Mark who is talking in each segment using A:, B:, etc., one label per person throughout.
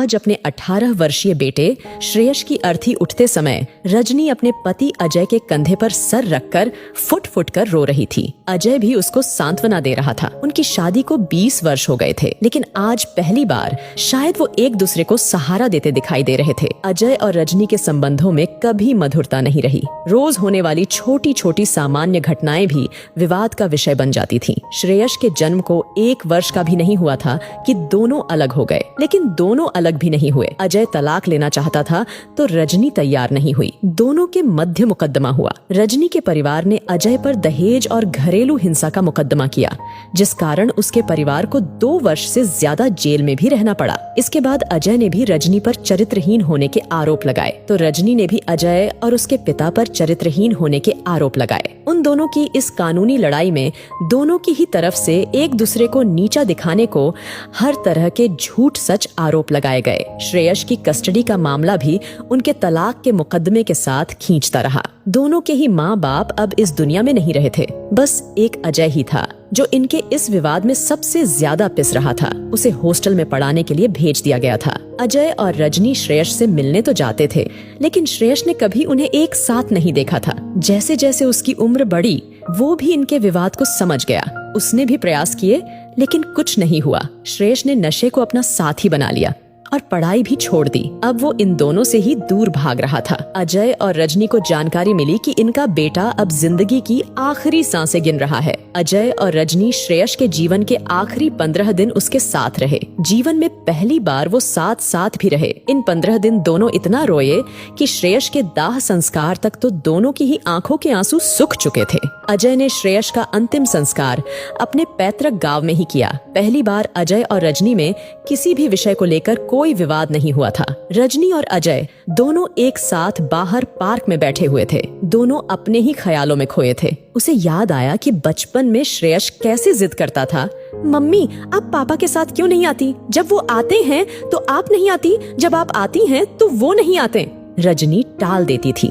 A: आज अपने 18 वर्षीय बेटे श्रेयस की अर्थी उठते समय रजनी अपने पति अजय के कंधे पर सर रखकर फुट फुट कर रो रही थी। अजय भी उसको सांत्वना दे रहा था। उनकी शादी को 20 वर्ष हो गए थे, लेकिन आज पहली बार शायद वो एक दूसरे को सहारा देते दिखाई दे रहे थे। अजय और रजनी के संबंधों में कभी मधुरता नहीं रही। रोज होने वाली छोटी छोटी सामान्य घटनाएं भी विवाद का विषय बन जाती थी। श्रेयस के जन्म को 1 वर्ष का भी नहीं हुआ था कि दोनों अलग हो गए, लेकिन दोनों अलग भी नहीं हुए। अजय तलाक लेना चाहता था तो रजनी तैयार नहीं हुई। दोनों के मध्य मुकदमा हुआ। रजनी के परिवार ने अजय पर दहेज और घरेलू हिंसा का मुकदमा किया, जिस कारण उसके परिवार को 2 वर्ष से ज्यादा जेल में भी रहना पड़ा। इसके बाद अजय ने भी रजनी पर चरित्रहीन होने के आरोप लगाए, तो रजनी ने भी अजय और उसके पिता पर चरित्रहीन होने के आरोप लगाए। उन दोनों की इस कानूनी लड़ाई में दोनों की ही तरफ से एक दूसरे को नीचा दिखाने को हर तरह के झूठ सच आरोप लगाए गए। श्रेयस की कस्टडी का मामला भी उनके तलाक के मुकदमे के साथ खींचता रहा। दोनों के ही माँ बाप अब इस दुनिया में नहीं रहे थे। बस एक अजय ही था जो इनके इस विवाद में सबसे ज्यादा पिस रहा था। उसे हॉस्टल में पढ़ाने के लिए भेज दिया गया था। अजय और रजनी श्रेयस से मिलने तो जाते थे, लेकिन श्रेयस ने कभी उन्हें एक साथ नहीं देखा था। जैसे जैसे उसकी उम्र बढ़ी, वो भी इनके विवाद को समझ गया। उसने भी प्रयास किए, लेकिन कुछ नहीं हुआ। श्रेयस ने नशे को अपना साथी बना लिया और पढ़ाई भी छोड़ दी। अब वो इन दोनों से ही दूर भाग रहा था। अजय और रजनी को जानकारी मिली कि इनका बेटा अब जिंदगी की आखिरी सांसें गिन रहा है। अजय और रजनी श्रेयस के जीवन के आखिरी 15 दिन उसके साथ रहे। जीवन में पहली बार वो साथ साथ भी रहे। इन 15 दिन दोनों इतना रोए कि श्रेयस के दाह संस्कार तक तो दोनों की ही आंखों के आंसू सूख चुके थे। अजय ने श्रेयस का अंतिम संस्कार अपने पैतृक गांव में ही किया। पहली बार अजय और रजनी में किसी भी विषय को लेकर कोई विवाद नहीं हुआ था। रजनी और अजय दोनों एक साथ बाहर पार्क में बैठे हुए थे। दोनों अपने ही ख्यालों में खोए थे। उसे याद आया कि बचपन में श्रेयस कैसे जिद करता था, मम्मी आप पापा के साथ क्यों नहीं आती? जब वो आते हैं तो आप नहीं आती, जब आप आती हैं तो वो नहीं आते। रजनी टाल देती थी।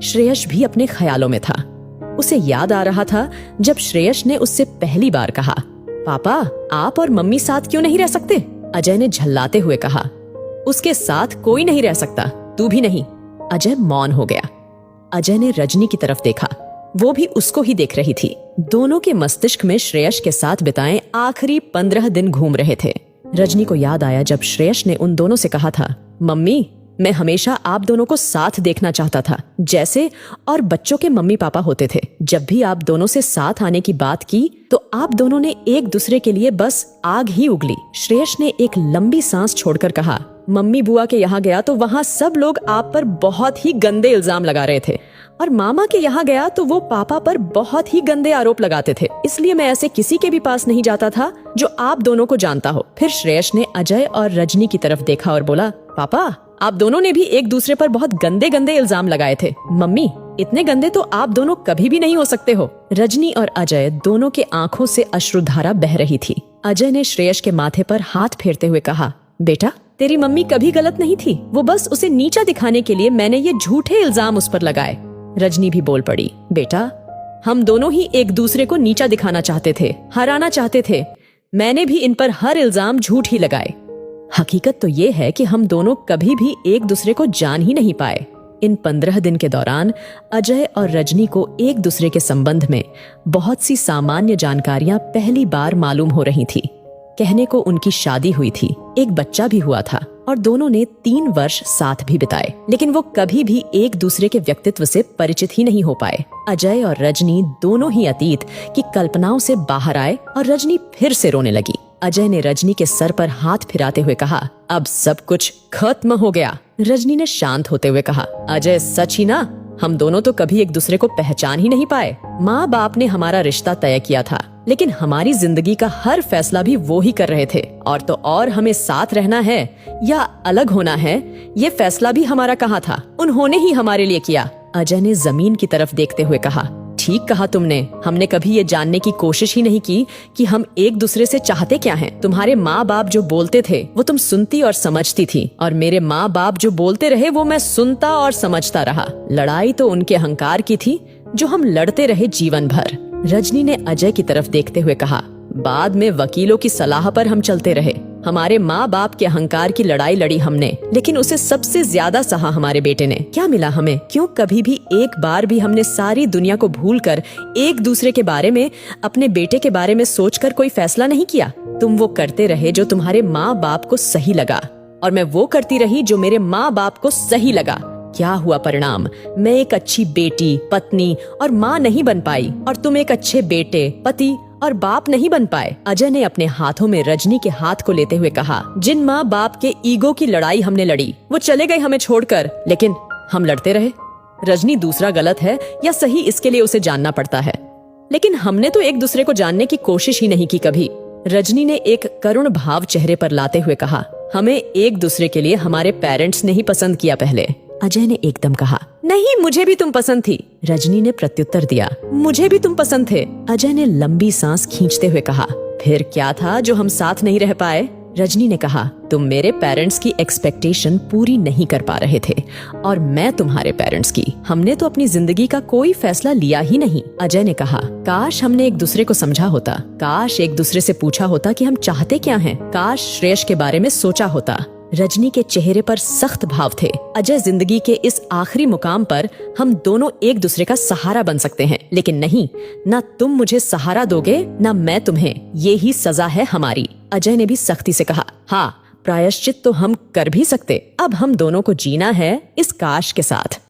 A: श्रेयस भी अपने ख्यालों में था। उसे याद आ रहा था जब श्रेयस ने उससे पहली बार कहा, पापा आप और मम्मी साथ क्यों नहीं रह सकते? अजय ने झल्लाते हुए कहा, उसके साथ कोई नहीं रह सकता, तू भी नहीं। अजय मौन हो गया। अजय ने रजनी की तरफ देखा। वो भी उसको ही देख रही थी। दोनों के मस्तिष्क में श्रेयस के साथ बिताए आखिरी 15 दिन घूम रहे थे। रजनी को याद आया जब श्रेयस ने उन दोनों से कहा था, मम्मी मैं हमेशा आप दोनों को साथ देखना चाहता था, जैसे और बच्चों के मम्मी पापा होते थे। जब भी आप दोनों से साथ आने की बात की तो आप दोनों ने एक दूसरे के लिए बस आग ही उगली। श्रेयस ने एक लंबी सांस छोड़कर कहा, मम्मी बुआ के यहाँ गया तो वहाँ सब लोग आप पर बहुत ही गंदे इल्जाम लगा रहे थे, और मामा के यहाँ गया तो वो पापा पर बहुत ही गंदे आरोप लगाते थे। इसलिए मैं ऐसे किसी के भी पास नहीं जाता था जो आप दोनों को जानता हो। फिर श्रेयस ने अजय और रजनी की तरफ देखा और बोला, पापा आप दोनों ने भी एक दूसरे पर बहुत गंदे गंदे इल्जाम लगाए थे। मम्मी इतने गंदे तो आप दोनों कभी भी नहीं हो सकते हो। रजनी और अजय दोनों के आंखों से अश्रुधारा बह रही थी। अजय ने श्रेयस के माथे पर हाथ फेरते हुए कहा, बेटा तेरी मम्मी कभी गलत नहीं थी, वो बस उसे नीचा दिखाने के लिए मैंने ये झूठे इल्जाम उस पर लगाए। रजनी भी बोल पड़ी, बेटा हम दोनों ही एक दूसरे को नीचा दिखाना चाहते थे, हराना चाहते थे। मैंने भी इन पर हर इल्जाम झूठ ही लगाए। हकीकत तो ये है कि हम दोनों कभी भी एक दूसरे को जान ही नहीं पाए। इन 15 दिन के दौरान अजय और रजनी को एक दूसरे के संबंध में बहुत सी सामान्य जानकारियां पहली बार मालूम हो रही थी। कहने को उनकी शादी हुई थी, एक बच्चा भी हुआ था और दोनों ने 3 वर्ष साथ भी बिताए, लेकिन वो कभी भी एक दूसरे के व्यक्तित्व से परिचित ही नहीं हो पाए। अजय और रजनी दोनों ही अतीत की कल्पनाओं से बाहर आए और रजनी फिर से रोने लगी। अजय ने रजनी के सर पर हाथ फिराते हुए कहा, अब सब कुछ खत्म हो गया। रजनी ने शांत होते हुए कहा, अजय सच ही ना, हम दोनों तो कभी एक दूसरे को पहचान ही नहीं पाए। माँ बाप ने हमारा रिश्ता तय किया था, लेकिन हमारी जिंदगी का हर फैसला भी वो ही कर रहे थे। और तो और हमें साथ रहना है या अलग होना है, ये फैसला भी हमारा कहाँ था, उन्होंने ही हमारे लिए किया। अजय ने जमीन की तरफ देखते हुए कहा, ठीक कहा तुमने। हमने कभी ये जानने की कोशिश ही नहीं की कि हम एक दूसरे से चाहते क्या हैं। तुम्हारे माँ बाप जो बोलते थे वो तुम सुनती और समझती थी, और मेरे माँ बाप जो बोलते रहे वो मैं सुनता और समझता रहा। लड़ाई तो उनके अहंकार की थी जो हम लड़ते रहे जीवन भर। रजनी ने अजय की तरफ देखते हुए कहा, बाद में वकीलों की सलाह पर हम चलते रहे, हमारे माँ बाप के अहंकार की लड़ाई लड़ी हमने, लेकिन उसे सबसे ज्यादा सहा हमारे बेटे ने। क्या मिला हमें? क्यों कभी भी एक बार भी हमने सारी दुनिया को भूलकर एक दूसरे के बारे में, अपने बेटे के बारे में सोचकर कोई फैसला नहीं किया? तुम वो करते रहे जो तुम्हारे माँ बाप को सही लगा, और मैं वो करती रही जो मेरे माँ बाप को सही लगा। क्या हुआ परिणाम? मैं एक अच्छी बेटी, पत्नी और माँ नहीं बन पाई, और तुम एक अच्छे बेटे, पति और बाप नहीं बन पाए। अजय ने अपने हाथों में रजनी के हाथ को लेते हुए कहा, जिन माँ बाप के ईगो की लड़ाई हमने लड़ी, वो चले गए हमें छोड़कर, लेकिन हम लड़ते रहे। रजनी दूसरा गलत है या सही, इसके लिए उसे जानना पड़ता है, लेकिन हमने तो एक दूसरे को जानने की कोशिश ही नहीं की कभी। रजनी ने एक करुण भाव चेहरे पर लाते हुए कहा, हमें एक दूसरे के लिए हमारे पेरेंट्स ने ही पसंद किया पहले। अजय ने एकदम कहा, नहीं, मुझे भी तुम पसंद थी। रजनी ने प्रत्युत्तर दिया, मुझे भी तुम पसंद थे। अजय ने लंबी सांस खींचते हुए कहा, फिर क्या था जो हम साथ नहीं रह पाए? रजनी ने कहा, तुम मेरे पेरेंट्स की एक्सपेक्टेशन पूरी नहीं कर पा रहे थे, और मैं तुम्हारे पेरेंट्स की। हमने तो अपनी जिंदगी का कोई फैसला लिया ही नहीं। अजय ने कहा, काश हमने एक दूसरे को समझा होता, काश एक दूसरे से पूछा होता कि हम चाहते क्या हैं, काश श्रेयस के बारे में सोचा होता। रजनी के चेहरे पर सख्त भाव थे। अजय, जिंदगी के इस आखिरी मुकाम पर हम दोनों एक दूसरे का सहारा बन सकते हैं, लेकिन नहीं, ना तुम मुझे सहारा दोगे ना मैं तुम्हें। ये ही सजा है हमारी। अजय ने भी सख्ती से कहा, हाँ, प्रायश्चित तो हम कर भी सकते। अब हम दोनों को जीना है इस काश के साथ।